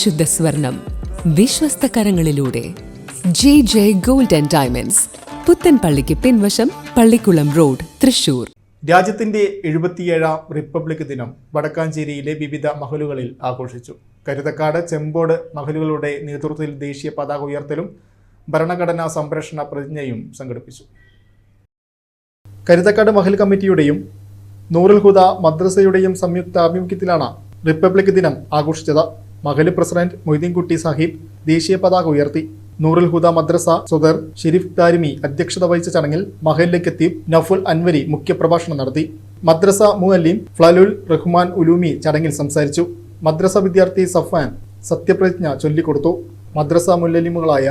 പരിശുദ്ധ സ്വർണം വിശ്വസ്ത കരങ്ങളിലൂടെ JJ Gold and Diamonds, പുത്തൻപള്ളിക്ക് പിൻവശം, പള്ളിക്കുളം റോഡ്, തൃശൂർ. രാജ്യത്തിന്റെ 77ാം റിപ്പബ്ലിക് ദിനം വടക്കാഞ്ചേരിയിലെ വിവിധ മഹലുകളിൽ ആഘോഷിച്ചു. കരുതക്കാട്, ചെമ്പോട് മഹലുകളുടെ നേതൃത്വത്തിൽ ദേശീയ പതാക ഉയർത്തലും ഭരണഘടനാ സംരക്ഷണ പ്രതിജ്ഞയും സംഘടിപ്പിച്ചു. കരുതക്കാട് മഹൽ കമ്മിറ്റിയുടെയും നൂറുൽ ഹുദ മദ്രസയുടെയും സംയുക്ത ആഭിമുഖ്യത്തിലാണ് റിപ്പബ്ലിക് ദിനം ആഘോഷിച്ചത്. മഹല് പ്രസിഡന്റ് മൊയ്തീൻകുട്ടി സാഹിബ് ദേശീയ പതാക ഉയർത്തി. നൂറുൽ ഹുദ മദ്രസ സ്വദർ ഷെരീഫ് ദാരിമി അധ്യക്ഷത വഹിച്ച ചടങ്ങിൽ മഹല്ല് ഖത്തീബ് നഫുൽ അൻവരി മുഖ്യപ്രഭാഷണം നടത്തി. മദ്രസ മുഅല്ലിം ഫ്ളലുൽ റഹ്മാൻ ഉലൂമി ചടങ്ങിൽ സംസാരിച്ചു. മദ്രസ വിദ്യാർത്ഥി സഫാൻ സത്യപ്രതിജ്ഞ ചൊല്ലിക്കൊടുത്തു. മദ്രസ മുഅല്ലിമുകളായ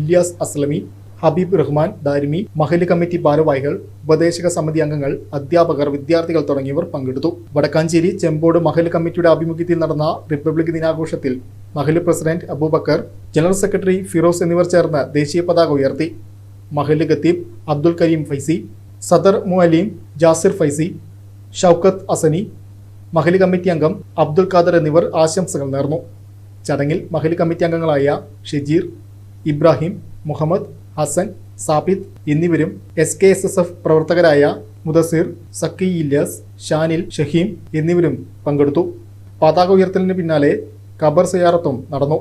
ഇല്യാസ് അസ്ലമി, ഹബീബ് റഹ്മാൻ ദാരിമി, മഹല്ല് കമ്മിറ്റി ഭാരവാഹികൾ, ഉപദേശക സമിതി അംഗങ്ങൾ, അധ്യാപകർ, വിദ്യാർത്ഥികൾ തുടങ്ങിയവർ പങ്കെടുത്തു. വടക്കാഞ്ചേരി ചെമ്പോട് മഹല്ല് കമ്മിറ്റിയുടെ ആഭിമുഖ്യത്തിൽ നടന്ന റിപ്പബ്ലിക് ദിനാഘോഷത്തിൽ മഹല്ല് president Abubakar, general secretary Firoz എന്നിവർ ചേർന്ന് ദേശീയ പതാക ഉയർത്തി. മഹല്ല് ഖത്തീബ് അബ്ദുൽ കരീം ഫൈസി, സദർ മുഅല്ലിം ജാസിർ ഫൈസി, ഷൗക്കത്ത് അസനി, മഹല്ല് കമ്മിറ്റി അംഗം അബ്ദുൽ ഖാദർ എന്നിവർ ആശംസകൾ നേർന്നു. ചടങ്ങിൽ മഹല്ല് കമ്മിറ്റി അംഗങ്ങളായ ഷജീർ, ഇബ്രാഹിം, മുഹമ്മദ്, ഹസൻ, സാബിദ് എന്നിവരും SKSSF പ്രവർത്തകരായ മുദസിർ, സക്കി ഇല്യാസ്, ഷാനിൽ, ഷഹീം എന്നിവരും പങ്കെടുത്തു. പതാക ഉയർത്തലിന് പിന്നാലെ ഖബർ സിയാറത്തും നടന്നു.